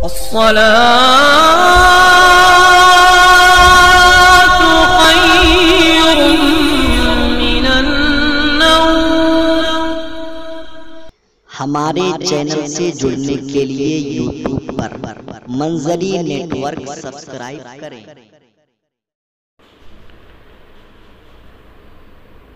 الصلاة خير من النوم۔ ہمارے چینل سے جڑنے کے لیے یوٹیوب پر منظری نیٹ ورک سبسکرائب کریں۔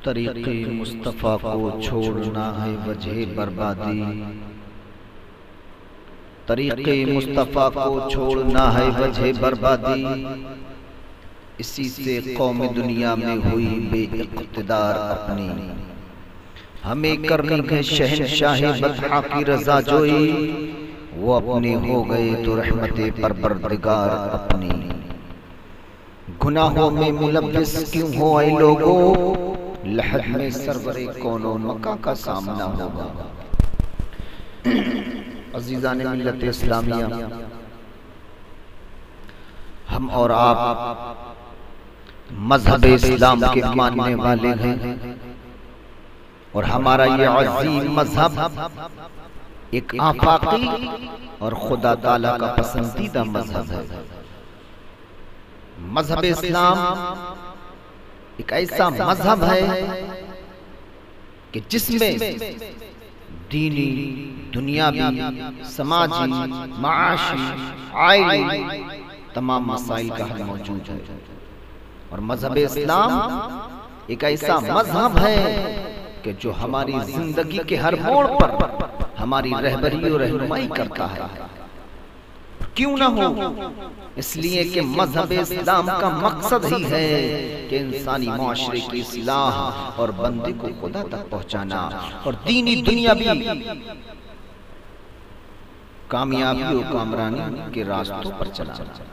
طریق مصطفیٰ کو چھوڑنا ہے وجہ بربادی، طریق مصطفیٰ کو چھوڑنا ہے وجہ بربادی، اسی سے قوم دنیا میں ہوئی بے اقتدار اپنی، ہمیں کرنی ہے شہنشاہ بطحا کی رضا جوئی، وہ اپنے ہو گئے تو رحمت پروردگار اپنی، گناہوں میں ملوث کیوں ہو اے لوگو، لحد میں سرور کون و مکہ کا سامنا ہوگا۔ عزیزان ملت اسلامیہ، ہم اور آپ مذہب اسلام کے ماننے والے ہیں، اور ہمارا یہ عظیم مذہب ایک آفاقی اور خدا تعالیٰ کا پسندیدہ مذہب ہے۔ مذہب اسلام ایک ایسا مذہب ہے کہ جس میں دینی، دنیاوی، سماجی، معاشی، عائلی تمام مسائل کا حل موجود ہے، اور مذہب اسلام ایک ایسا مذہب ہے کہ جو ہماری زندگی کے ہر موڑ پر ہماری رہبری و رہنمائی کرتا ہے۔ کیوں نہ ہو؟ اس لیے کہ مذہب اسلام کا مقصد ہی ہے کہ انسانی معاشرے کی اصلاح اور بندے کو خدا تک پہنچانا، اور دینی دنیاوی کامیابی و کامرانی کے راستوں پر چلانا۔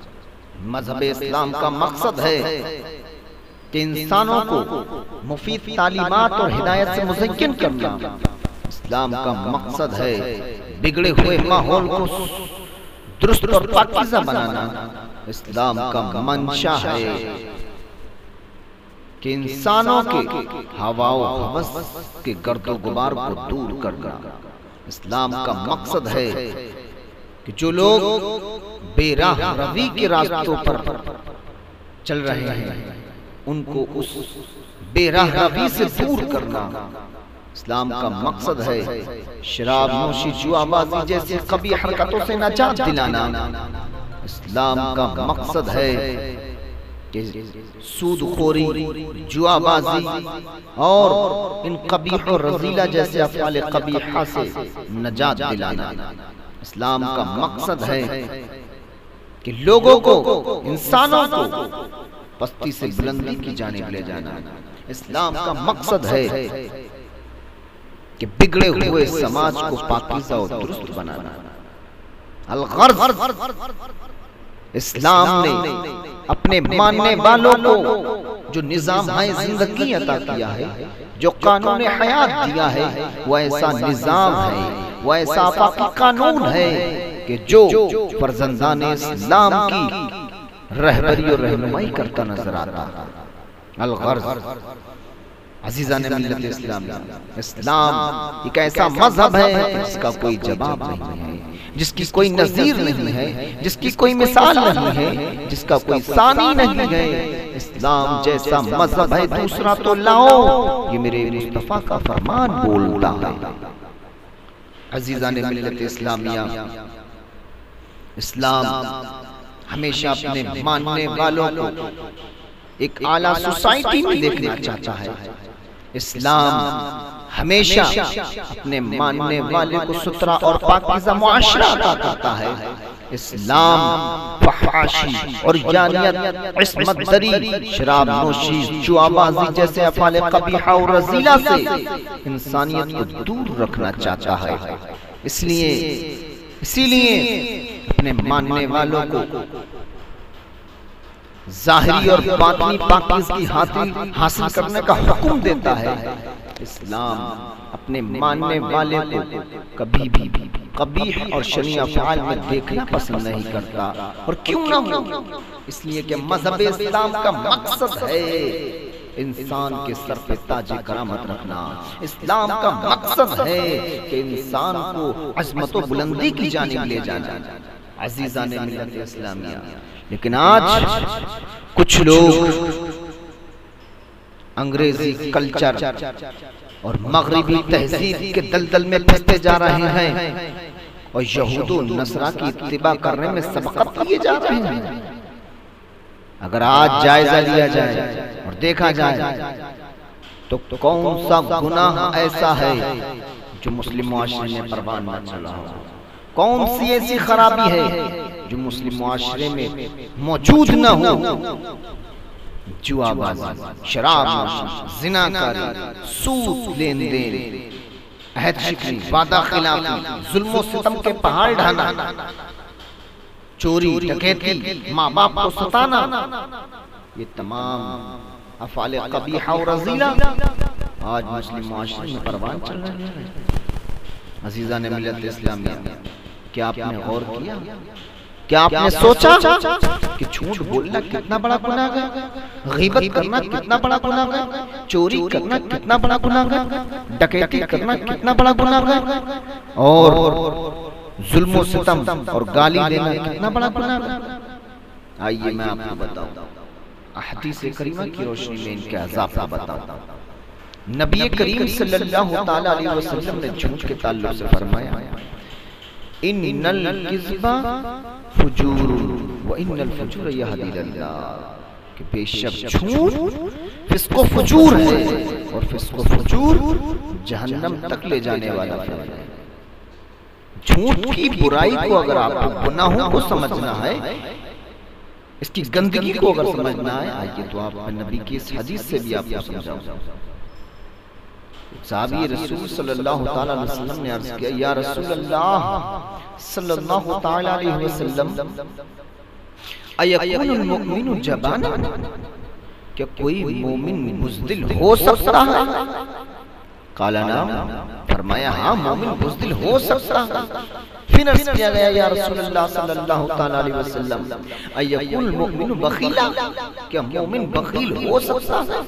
مذہب اسلام کا مقصد ہے کہ انسانوں کو مفید تعلیمات اور ہدایت سے مزین کرنا۔ اسلام کا مقصد ہے بگڑے ہوئے ماحول کو درست اور پاکیزہ بنانا۔ اسلام کا منشا ہے کہ انسانوں کے ہوا و ہوس کے گرد و غبار کو دور کرنا۔ اسلام کا مقصد ہے کہ جو لوگ بے راہ روی کے راستوں پر چل رہے ہیں ان کو اس بے راہ روی سے دور کرنا۔ اسلام کا مقصد ہے شراب نوشی، جوا بازی جیسی قبیح حرکتوں سے نجات دلانا۔ اسلام کا مقصد ہے کہ سود خوری، جوا بازی اور ان قبیح و رذیلہ جیسے افعال قبیحہ سے نجات دلانا۔ اسلام کا مقصد ہے کہ لوگوں کو، انسانوں کو پستی سے بلندی کی جانب لے جانا۔ اسلام کا مقصد ہے کہ بگڑے ہوئے سماج کو پاکیزہ و درست بنانا۔ الغرض، اسلام نے اپنے ماننے والوں کو جو نظام زندگی عطا کیا ہے، جو قانون حیات دیا ہے، وہ ایسا نظام ہے، وہ ایسا آفاقی قانون ہے کہ جو فرزندان اسلام کی رہبری اور رہنمائی کرتا نظر آتا ہے۔ الغرض، عزیزان ملت اسلامیہ، اسلام ایک ایسا مذہب ہے جس کا کوئی جواب نہیں ہے، جس کی کوئی نظیر نہیں ہے، جس کی کوئی مثال نہیں ہے، جس کا کوئی ثانی نہیں ہے۔ اسلام جیسا مذہب ہے دوسرا تو لاؤ، یہ میرے مصطفیٰ کا فرمان بولتا ہے۔ عزیزان ملت اسلامیہ، اسلام ہمیشہ اپنے ماننے والوں کو ایک اعلیٰ سوسائٹی میں دیکھنا چاہتا ہے۔ اسلام ہمیشہ اپنے ماننے والے کو ستھرا اور پاکیزہ معاشرہ عطا کرتا ہے۔ اسلام فحاشی اور جانیت، عصمت دری، شراب نوشی، جوا بازی جیسے افعال قبیحہ اور رذیلہ سے انسانیت کو دور رکھنا چاہتا ہے۔ اسی لیے اپنے ماننے والوں کو ظاہری اور باطنی پاکیزگی حاصل کرنے کا حکم دیتا ہے۔ اسلام اپنے ماننے والے کو کبھی بھی قبیح اور شنیع افعال میں دیکھنا پسند نہیں کرتا، اور کیوں نہ ہو؟ اس لیے کہ مذہب اسلام کا مقصد ہے انسان کے سر پہ تاج کرامت رکھنا۔ اسلام کا مقصد ہے کہ انسان کو عظمت و بلندی کی جانب لے جانا۔ عزیزان ملت اسلامیہ، لیکن آج کچھ لوگ انگریزی کلچر اور مغربی تہذیب کے دلدل میں پھنستے جا رہے ہیں اور یہود و نصارہ کی اتباع کرنے میں سبقت لیے جا رہے ہیں۔ اگر آج جائزہ لیا جائے اور دیکھا جائے تو کون سا گناہ ایسا ہے جو مسلم معاشرے میں پروان نہ چلا ہو؟ کون سی ایسی خرابی ہے جو مسلم معاشرے میں موجود نہ ہو؟ جوا بازی، شراب نوشی، زناکاری، سود لین دین، عہد شکنی، وعدہ خلافی، ظلم و ستم کے پہاڑ ڈھانا، چوری ڈکیتی، ماں باپ کو ستانا، یہ تمام افعال قبیحہ اور رذیلہ آج مسلم معاشرے میں پروان چل رہے ہیں۔ عزیزان ملت اسلامیہ، کیا آپ نے غور کیا؟ کیا آپ نے سوچا کہ جھوٹ بولنا کتنا بڑا گناہ ہے، غیبت کرنا کتنا بڑا گناہ ہے، چوری کرنا کتنا بڑا گناہ ہے، ڈکیتی کرنا کتنا بڑا گناہ ہے، اور ظلم و ستم اور گالی دینا کتنا بڑا گناہ ہے؟ آئیے میں آپ کو بتاؤں، احادیث کریمہ کی روشنی میں ان کے عذاب کا بتاؤں۔ نبی کریم صلی اللہ تعالی علیہ وسلم نے جھوٹ کے تعلق سے فرمایا، ان الکذب فجور و ان الفجور یہدی الی النار، کہ بے شک جھوٹ فسق و فجور ہے اور فسق و فجور جہنم تک لے جانے والا ہے۔ جھوٹ کی برائی کو اگر آپ کو گناہوں کو سمجھنا ہے، اس کی گندگی کو اگر سمجھنا ہے، آئیے تو آپ نبی کی اس حدیث سے بھی آپ کو سمجھاؤں۔ صحابی رسول صلی اللہ تعالی علیہ وسلم نے عرض کیا، یا رسول اللہ صلی اللہ تعالی علیہ وسلم، ایکون المؤمن جبانا، کیا کوئی مومن بزدل ہو سکتا ہے؟ قال نعم، فرمایا ہاں مومن بزدل ہو سکتا ہے۔ پھر عرض کیا گیا، یا رسول اللہ صلی اللہ تعالی علیہ وسلم، ایکون المؤمن بخیلا، کیا مومن بخیل ہو سکتا ہے؟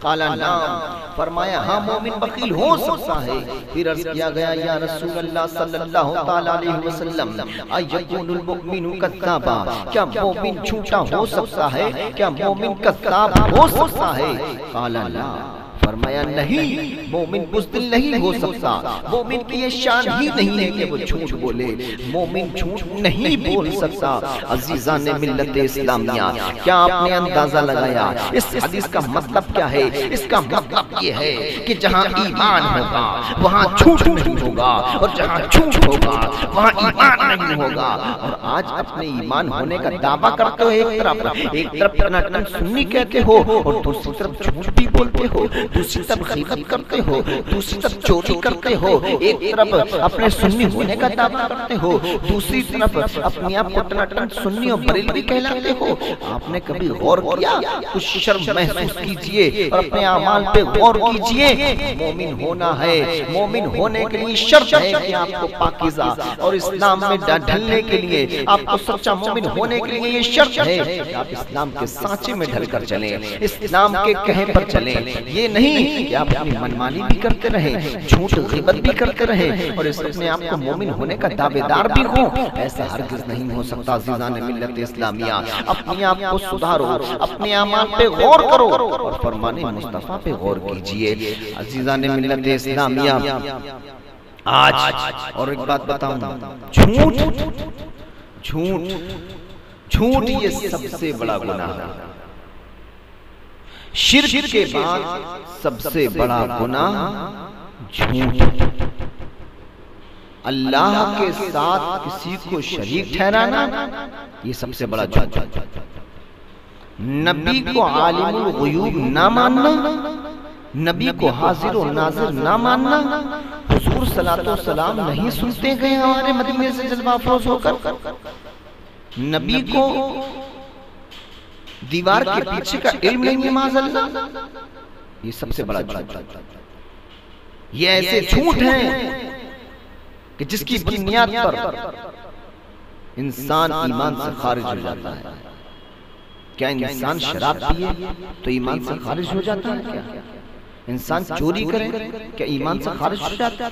قال نعم، فرمایا ہاں مومن بخیل ہو سکتا ہے۔ پھر عرض کیا گیا، یا رسول اللہ صلی اللہ تعالی علیہ وسلم، ایکون المؤمن کذابا، کیا مومن جھوٹا ہو سکتا ہے؟ کیا مومن کذاب ہو سکتا ہے؟ قال لا، فرمایا نہیں، مومن بزدل نہیں ہو سکتا۔ مومن کی یہ شان ہی نہیں ہے کہ وہ جھوٹ بولے، مومن جھوٹ نہیں بول سکتا۔ عزیزان ملت اسلامیہ، کیا آپ نے اندازہ لگایا اس حدیث کا مطلب کیا ہے؟ اس کا مطلب یہ ہے کہ جہاں ایمان ہوگا وہاں جھوٹ نہیں ہوگا، اور جہاں جھوٹ ہوگا وہاں ایمان نہیں ہوگا۔ اور آج اپنے ایمان ہونے کا دعویٰ کرتے ہو، ایک طرف ٹناٹن سنی کہتے ہو اور دوسری طرف جھوٹ بھی بولتے ہو، دوسری طرف غیبت کرتے ہو، دوسری طرف چوری کرتے ہو، ایک طرف اپنے سنی ہونے کا دعویٰ کرتے ہو، دوسری طرف اپنے آپ کو ٹناٹن سنی اور بریلوی کہلاتے ہو۔ آپ نے کبھی غور کیا؟ کچھ شرم محسوس کیجئے اور اپنے اعمال پہ غور کیجئے۔ مومن ہونا ہے، مومن ہونے کے لیے شرط ہے کہ آپ کو پاکیزہ اور اسلام میں ڈھلنے کے لیے، آپ کو سچا مومن ہونے کے لیے یہ شرط ہے کہ آپ اسلام کے سانچے میں ڈھل کر چلیں، اسلام کے کہے پر چلیں۔ یہ نہیں کہ آپ اپنی منمانی بھی کرتے رہیں، جھوٹ غیبت بھی کرتے رہیں اور اس میں آپ کو مومن ہونے کا دعوے دار بھی ہوں، ایسا ہرگز نہیں ہو سکتا۔ عزیزان ملت اسلامیہ، اپنے آپ کو سدھارو، اپنے اعمال پہ غور کرو اور فرمان مصطفیٰ پہ غور کیجئے۔ عزیزان ملت اسلامیہ، آج اور ایک بات بتاؤں، جھوٹ یہ سب سے بڑا گناہ ہے۔ شرک کے بعد سب سے بڑا گناہ جھوٹ، اللہ کے ساتھ کسی کو شریک ٹھہرانا، یہ سب سے بڑا جھوٹ۔ نبی کو عالم الغیوب نہ ماننا، نبی کو حاضر و ناظر نہ ماننا، حضور صلی اللہ علیہ وسلم نہیں سنتے گئے ہمارے مدینے سے جلوہ افروز ہو کر، نبی کو دیوار کے پیچھے کا علم نہیں ہے معاذ اللہ، یہ سب سے بڑا جھوٹ۔ یہ ایسے جھوٹ ہیں کہ جس کی بنیاد پر انسان ایمان سے خارج ہو جاتا ہے۔ کیا انسان شراب پیے تو ایمان سے خارج ہو جاتا ہے؟ کیا انسان چوری کرے کیا ایمان سے خارج ہو جاتا ہے؟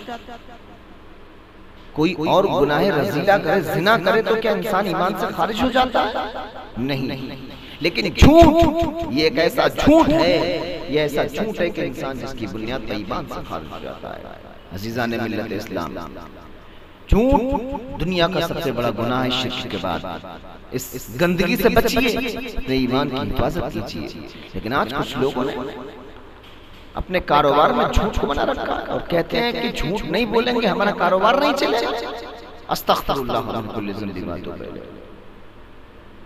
کوئی اور گناہ رذیلہ کرے، زنا کرے تو کیا انسان ایمان سے خارج ہو جاتا ہے؟ نہیں، لیکن جھوٹ یہ ایک ایسا جھوٹ ہے، یہ ایسا جھوٹ ہے کہ انسان جس کی بنیاد پر ایمان سے خارج ہو جاتا ہے۔ عزیزان ملت اسلام، جھوٹ دنیا کا سب سے بڑا گناہ ہے شرک کے بعد۔ اس گندگی سے بچیے، اپنے ایمان کی حفاظت کیجیے۔ لیکن آج کچھ لوگوں نے اپنے کاروبار میں جھوٹ کو بنا رکھا اور کہتے ہیں کہ جھوٹ نہیں بولیں گے ہمارا کاروبار نہیں چلے گا۔ استغفر اللہ من کل ذنب واتوب الیہ۔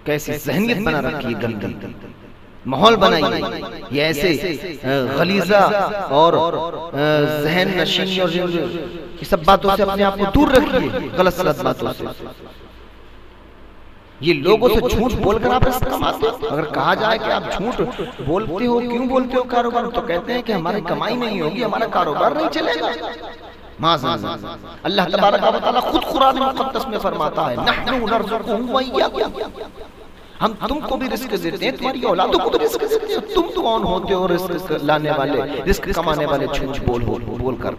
کیسی ذہنیت بنا رکھی ہے گندی، ماحول بنائیے یہ ایسے غلیظہ اور ذہن نشینی اور یہ سب باتوں سے اپنے آپ کو دور رکھیے، غلط باتوں سے۔ یہ لوگوں سے جھوٹ بول کر آپ رزق کماتے ہو۔ اگر کہا جائے کہ آپ جھوٹ بولتے ہو، کیوں بولتے ہو کاروبار، تو کہتے ہیں کہ ہماری کمائی نہیں ہوگی، ہمارا کاروبار نہیں چلے گا۔ معاذ اللہ تبارک و تعالیٰ خود قرآن مقدس میں فرماتا ہے نحن نرزقهم وإياكم، ہم تم کو بھی رزق دیتے ہیں، تمہاری اولادوں کو بھی رزق دیتے ہیں۔ تم تو کون ہوتے ہو رزق لانے والے، رزق کمانے والے جھوٹ بول کر۔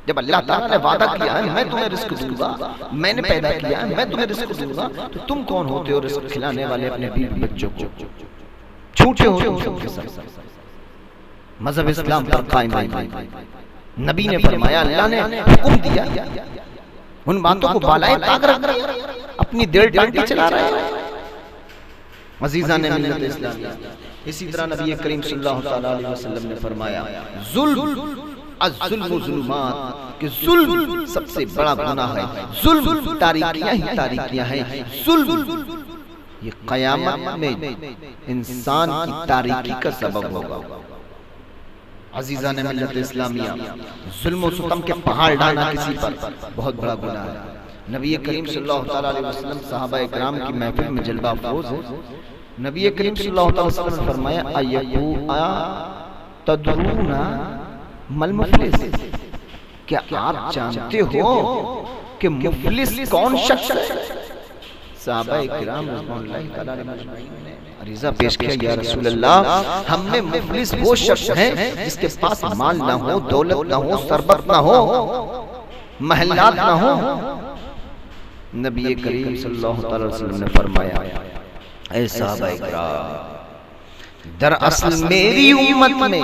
جب اللہ تعالیٰ نے وعدہ کیا ہے میں تمہیں رزق دوں گا، میں نے پیدا کیا ہے میں تمہیں رزق دوں گا، تو تم کون ہوتے ہو رزق کھلانے والے اپنے بیوی بچوں کو؟ جھوٹے ہو تم سب کے سب۔ مذہب اسلام پر قائم رہیے۔ نبی نے فرمایا، اللہ نے حکم دیا، ان باتوں کو بالائے طاق رکھ کر اپنی دل ڈانٹی چلا رہے ہیں۔ عزیزان ملت اسلام، اسی طرح نبی کریم صلی اللہ علیہ وسلم نے فرمایا الظلم ظلمات، کہ ظلم سب سے بڑا گناہ ہے، ظلم تاریکیاں ہی تاریکیاں ہیں، ظلم یہ قیامت میں انسان کی تاریکی کا سبب ہوگا۔ عزیزان ملت اسلامیہ، ظلم و ستم کے پہاڑ ڈانا کسی پر بہت بڑا گناہ ہے۔ نبی کریم صلی اللہ علیہ وسلم صحابہ اکرام کی محفل میں جلوہ افروز ہے۔ نبی کریم صلی اللہ علیہ وسلم نے فرمایا تدرون مل مفلس، کیا آپ جانتے ہو کہ مفلس کون شخص ہے؟ صحابہ اکرام رضوان اللہ تعالیٰ علیہ عریضہ پیش کیا، یا رسول اللہ ہم میں مفلس وہ شخص ہے جس کے پاس مال نہ ہو، دولت نہ ہو، ثروت نہ ہو، محلات نہ ہو۔ نبی کریم صلی اللہ علیہ وسلم نے فرمایا، اے صحابہ اکرام، دراصل میری امت میں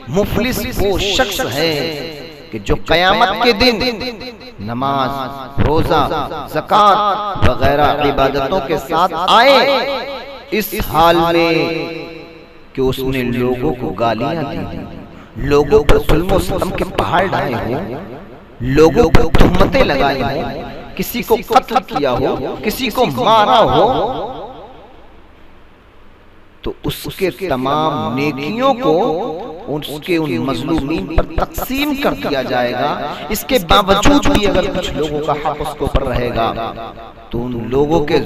مفلس وہ شخص ہے کہ جو قیامت کے دن نماز، روزہ، زکوٰۃ وغیرہ عبادتوں کے ساتھ آئے، اس حال میں کہ اس نے لوگوں کو گالیاں دی، لوگوں پر ظلم و ستم کے پہاڑ ڈالے ہوں، لوگوں پر تہمتیں لگائی ہوں، کسی کو قتل کیا ہو، کسی کو مارا ہو، تو اس کے تمام نیکیوں کو اس کے ان مظلومین پر تقسیم کر دیا جائے گا۔ اس کے باوجود بھی اگر کچھ لوگوں کا حق اس کے اوپر رہے گا تو ان لوگوں کے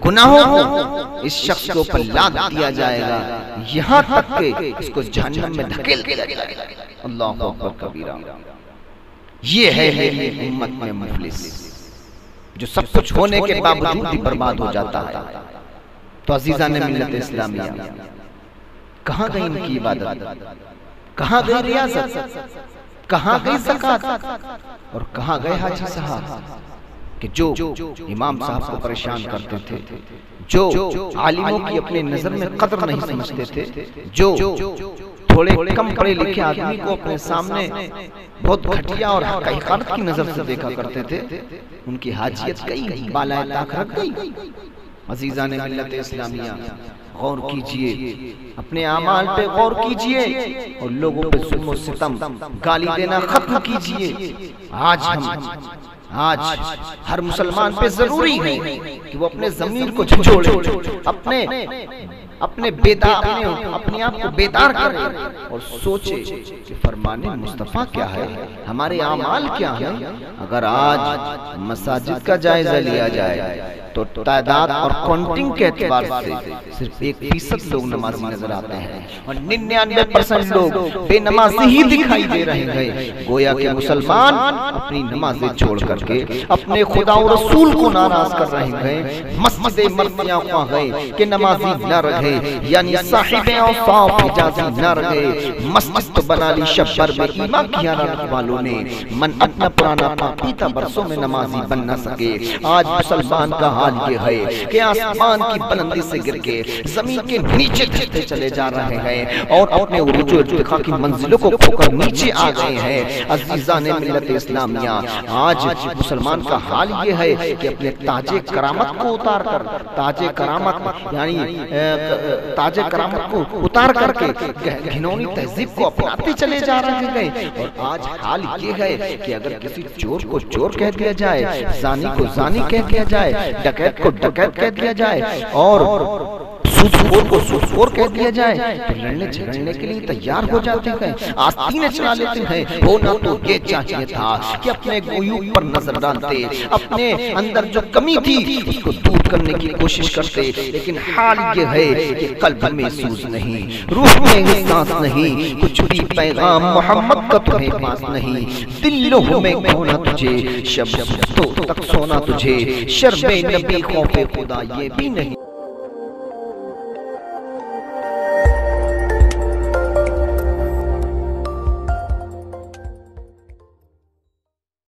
گناہوں کو اس شخص کے اوپر لاد دیا جائے گا، یہاں تک کہ اس کو جہنم میں دھکیل دیا جائے گا۔ اللہ اکبر کبیرہ۔ یہ ہے میری امت میں مفلس، جو سب کچھ ہونے کے باوجود بھی برباد ہو جاتا ہے۔ تو عزیزان ملت اسلامیہ، کہاں گئی ان کی عبادت، کہاں گئی ریاضت، کہاں گئی زکوٰۃ، اور کہاں گئے حاجی صاحب کہ جو امام صاحب کو پریشان کرتے تھے، جو عالموں کی اپنے نظر میں قدر نہیں سمجھتے تھے، جو تھوڑے کم پڑھے لکھے آدمی کو اپنے سامنے بہت گھٹیا اور حقارت کی نظر سے دیکھا کرتے تھے، ان کی حاجیت گئی، بالائے طاق رکھ گئی۔ عزیزان ملت اسلامیہ، غور کیجئے، اپنے اعمال پہ غور کیجئے اور لوگوں پہ ظلم و ستم، گالی دینا ختم کیجئے۔ آج ہر مسلمان پہ ضروری ہے کہ وہ اپنے ضمیر کو جھنجھوڑے، اپنے آپ کو بیدار کرے اور سوچے کہ فرمان مصطفیٰ کیا ہے، ہمارے اعمال کیا ہیں۔ اگر آج مساجد کا جائزہ لیا جائے، تو تعداد اور کاؤنٹنگ کے اعتبار سے صرف 1% لوگ نمازی نظر آتے ہیں اور 99% لوگ بے نمازی ہی دکھائی دے رہے ہیں۔ گویا کہ مسلمان اپنی نمازیں چھوڑ کر کے اپنے خدا و رسول کو ناراض کر رہے ہیں، مسجد مرتیاں خواہ گئے کہ نمازی نہ رہے، یعنی صاحب اوصاف حجازی نہ رہے۔ مسجد تو بنا لی شبر میں ایمان کیا رکھ والوں نے، من اپنا پرانا پاپیتا برسوں میں نمازی بن نہ سکے۔ آج مسلمان کا حال یہ ہے کہ آسمان کی بلندی سے گر کے زمین کے نیچے گھستے چلے جا رہے ہیں اور اپنے عروج و ارتقاء کی منزلوں کو کھو کر نیچے آ گئے ہیں۔ عزیزان ملت اسلامیہ، آج مسلمان کا حال یہ ہے کہ اپنے تاج کرامت کو اتار کر، تاج کرامت یعنی تاج کرامت کو اتار کر کے گھنونی تہذیب کو اپناتے چلے جا رہے ہیں۔ اور آج حال یہ ہے کہ اگر کسی چور کو چور کہہ دیا جائے، زانی کو زانی کہہ دیا جائے، ڈکیت کو ڈکیت کہہ دیا جائے اور سود خور کو سود خور کہہ دیا جائے تو لڑنے جھگڑنے کے لیے تیار ہو جاتے ہیں، آستینیں چلا لیتے ہیں۔ ہونا تو یہ چاہیے تھا کہ اپنے عیوب پر نظر ڈالتے، اپنے اندر جو کمی تھی اس کو دور کرنے کی کوشش کرتے، لیکن حال یہ ہے کہ قلب میں سوز نہیں، روح میں احساس نہیں، کچھ بھی پیغام محمد کا تمہیں پاس نہیں۔ دلوں میں کھونا تجھے، شب تو تک سونا تجھے، شرم نبی خوف خدا یہ بھی نہیں۔